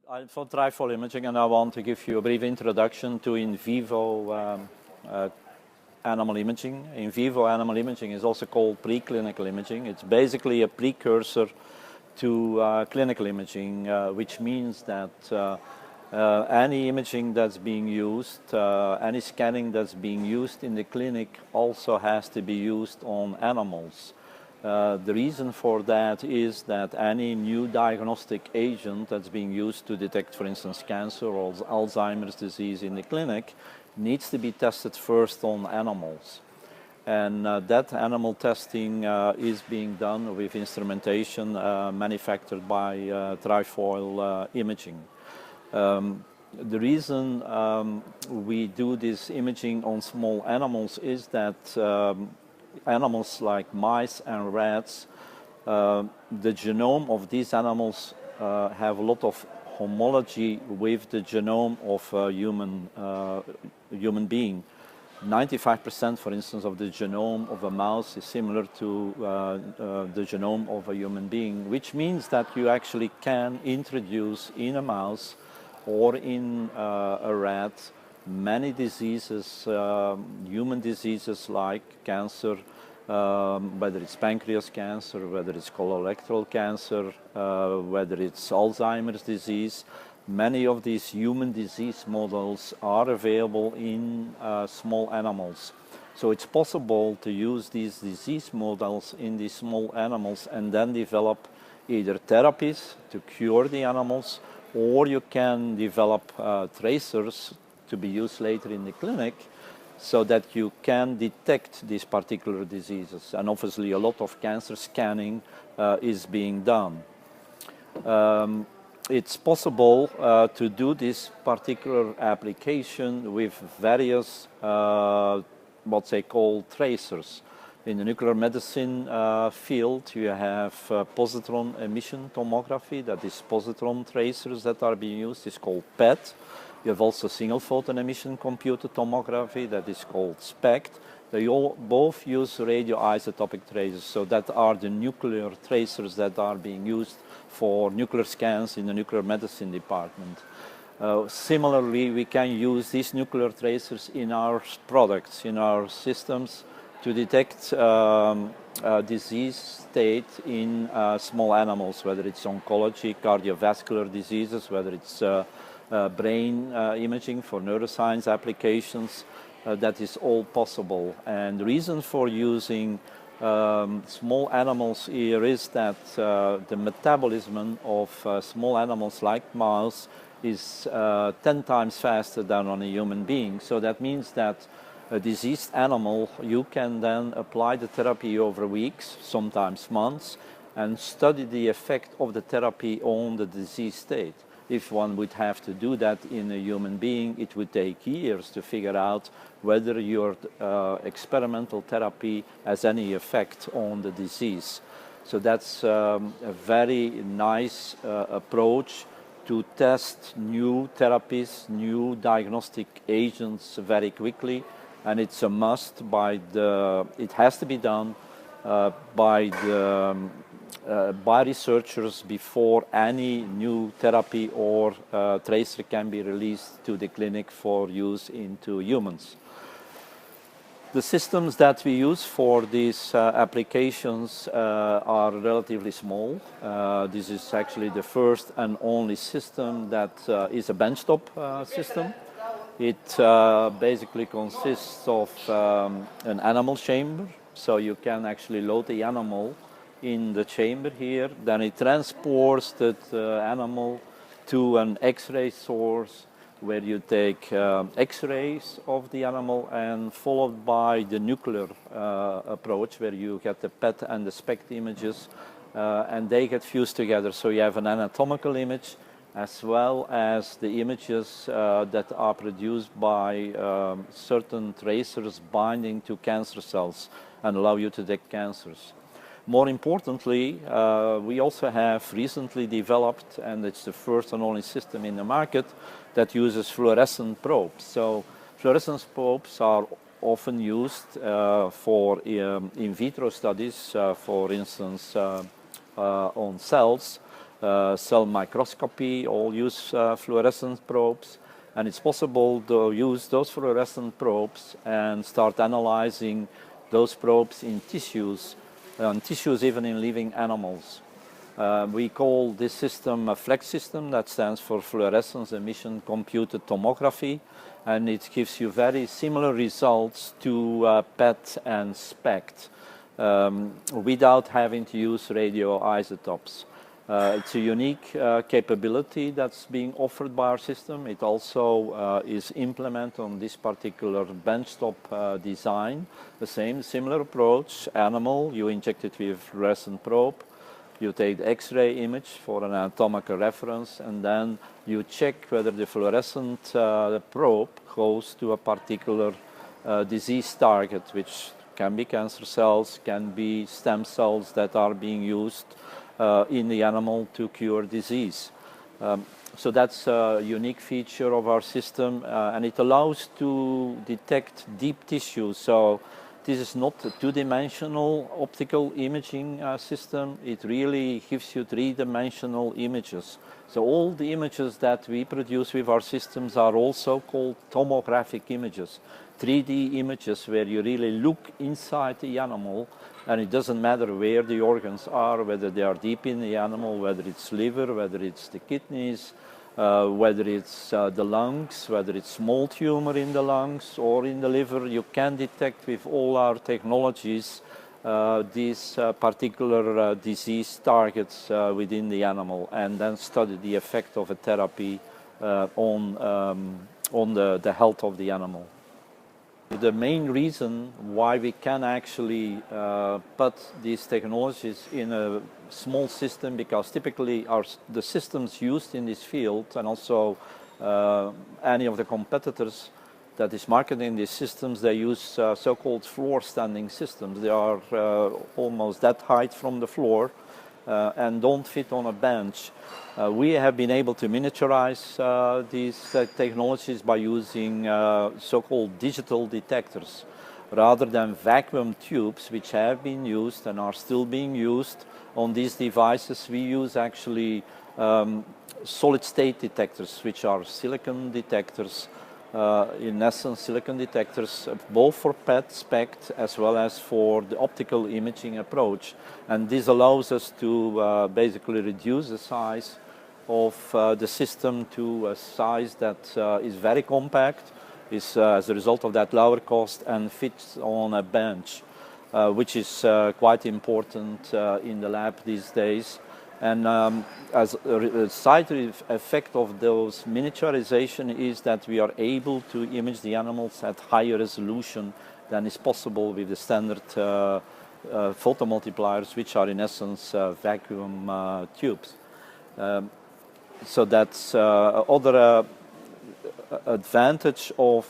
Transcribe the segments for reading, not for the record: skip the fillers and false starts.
I'm from Trifoil Imaging, and I want to give you a brief introduction to in vivo animal imaging. In vivo animal imaging is also called preclinical imaging. It's basically a precursor to clinical imaging, which means that any imaging that's being used, any scanning that's being used in the clinic also has to be used on animals. The reason for that is that any new diagnostic agent that's being used to detect, for instance, cancer or Alzheimer's disease in the clinic needs to be tested first on animals. And that animal testing is being done with instrumentation manufactured by Trifoil Imaging. The reason we do this imaging on small animals is that animals like mice and rats, the genome of these animals have a lot of homology with the genome of a human being. 95%, for instance, of the genome of a mouse is similar to the genome of a human being, which means that you actually can introduce in a mouse or in a rat many diseases, human diseases like cancer, whether it's pancreas cancer, whether it's colorectal cancer, whether it's Alzheimer's disease. Many of these human disease models are available in small animals. So it's possible to use these disease models in these small animals and then develop either therapies to cure the animals, or you can develop tracers to be used later in the clinic so that you can detect these particular diseases. And obviously a lot of cancer scanning is being done. It's possible to do this particular application with various what they call tracers. In the nuclear medicine field, you have positron emission tomography, that is positron tracers that are being used, it's called PET. You have also single photon emission computed tomography, that is called SPECT. They all both use radioisotopic tracers, so that are the nuclear tracers that are being used for nuclear scans in the nuclear medicine department. Similarly, we can use these nuclear tracers in our products, in our systems, to detect disease state in small animals, whether it's oncology, cardiovascular diseases, whether it's brain imaging for neuroscience applications. That is all possible. And the reason for using small animals here is that the metabolism of small animals like mouse is 10 times faster than on a human being. So that means that a diseased animal, you can then apply the therapy over weeks, sometimes months, and study the effect of the therapy on the disease state. If one would have to do that in a human being, it would take years to figure out whether your experimental therapy has any effect on the disease. So that's a very nice approach to test new therapies, new diagnostic agents very quickly. And it's a must it has to be done by researchers before any new therapy or tracer can be released to the clinic for use into humans. The systems that we use for these applications are relatively small. This is actually the first and only system that is a benchtop system. It basically consists of an animal chamber, so you can actually load the animal in the chamber here, then it transports that animal to an X-ray source where you take X-rays of the animal, and followed by the nuclear approach where you get the PET and the SPECT images and they get fused together. So you have an anatomical image as well as the images that are produced by certain tracers binding to cancer cells and allow you to detect cancers. More importantly, we also have recently developed, and it's the first and only system in the market, that uses fluorescent probes. So fluorescence probes are often used for in vitro studies, for instance, on cells. cell microscopy, all use fluorescent probes. And it's possible to use those fluorescent probes and start analyzing those probes in tissues, even in living animals. We call this system a FLEX system, that stands for Fluorescence Emission Computed Tomography, and it gives you very similar results to PET and SPECT without having to use radioisotopes. It's a unique capability that's being offered by our system. It also is implemented on this particular benchtop design. The similar approach, animal, you inject it with fluorescent probe, you take the X-ray image for an anatomical reference, and then you check whether the fluorescent probe goes to a particular disease target, which can be cancer cells, can be stem cells that are being used in the animal to cure disease. So that's a unique feature of our system, and it allows to detect deep tissue. So this is not a two-dimensional optical imaging system. It really gives you three-dimensional images. So all the images that we produce with our systems are also called tomographic images, 3D images where you really look inside the animal, and it doesn't matter where the organs are, whether they are deep in the animal, whether it's liver, whether it's the kidneys, whether it's the lungs, whether it's small tumor in the lungs or in the liver. You can detect with all our technologies these particular disease targets within the animal, and then study the effect of a therapy on the health of the animal. The main reason why we can actually put these technologies in a small system, because typically the systems used in this field, and also any of the competitors that is marketing these systems, they use so-called floor standing systems. They are almost that height from the floor and don't fit on a bench. We have been able to miniaturize these technologies by using so-called digital detectors. Rather than vacuum tubes, which have been used and are still being used on these devices, we use actually solid-state detectors, which are silicon detectors. In essence, silicon detectors, both for PET, SPECT, as well as for the optical imaging approach. And this allows us to basically reduce the size of the system to a size that is very compact, is as a result of that lower cost, and fits on a bench, which is quite important in the lab these days. And as a side effect of those miniaturization is that we are able to image the animals at higher resolution than is possible with the standard photomultipliers, which are in essence vacuum tubes. So that's other advantage of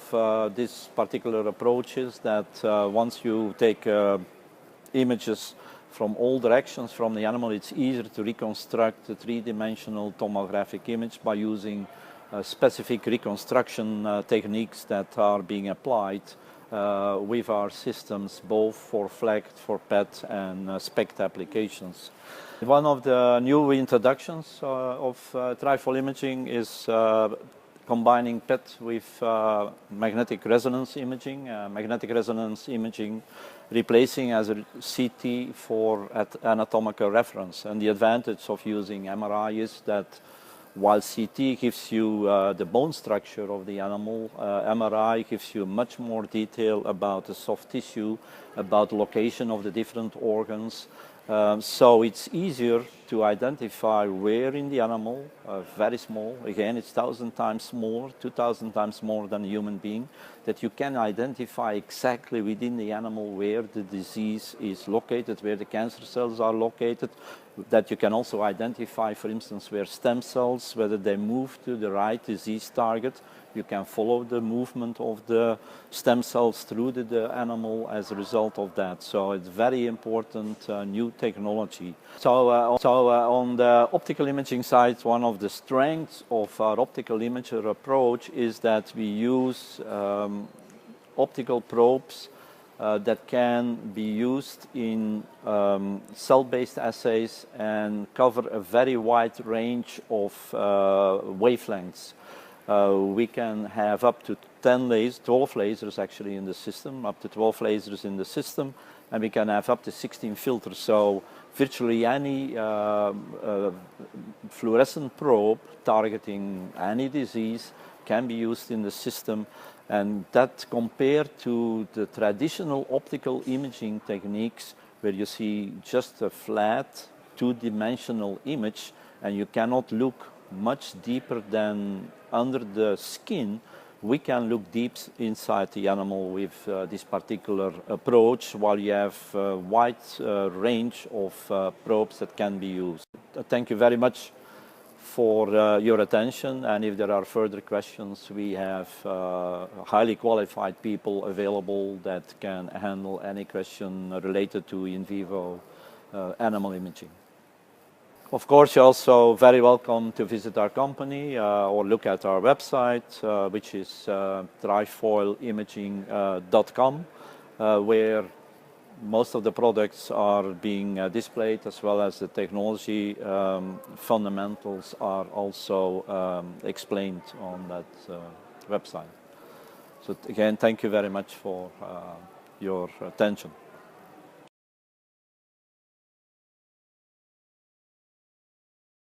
this particular approach is that once you take images from all directions from the animal, it's easier to reconstruct the three-dimensional tomographic image by using specific reconstruction techniques that are being applied with our systems, both for FLECT, for PET and SPECT applications. One of the new introductions of Trifoil Imaging is combining PET with magnetic resonance imaging. Magnetic resonance imaging replacing as a CT for anatomical reference. And the advantage of using MRI is that while CT gives you the bone structure of the animal, MRI gives you much more detail about the soft tissue, about the location of the different organs. So it's easier to identify where in the animal, very small, again it's 1,000 times more, 2,000 times more than a human being, that you can identify exactly within the animal where the disease is located, where the cancer cells are located, that you can also identify, for instance, where stem cells, whether they move to the right disease target. You can follow the movement of the stem cells through the animal as a result of that. So it's very important new technology. So on the optical imaging side, one of the strengths of our optical imager approach is that we use optical probes that can be used in cell-based assays and cover a very wide range of wavelengths. We can have up to 12 lasers actually in the system, up to 12 lasers in the system, and we can have up to 16 filters. So virtually any fluorescent probe targeting any disease can be used in the system, and that compared to the traditional optical imaging techniques where you see just a flat two-dimensional image and you cannot look much deeper than under the skin, we can look deep inside the animal with this particular approach, while you have a wide range of probes that can be used. Thank you very much for your attention, and if there are further questions, we have highly qualified people available that can handle any question related to in vivo animal imaging. Of course, you're also very welcome to visit our company or look at our website, which is trifoilimaging.com, where most of the products are being displayed, as well as the technology fundamentals are also explained on that website. So again, thank you very much for your attention.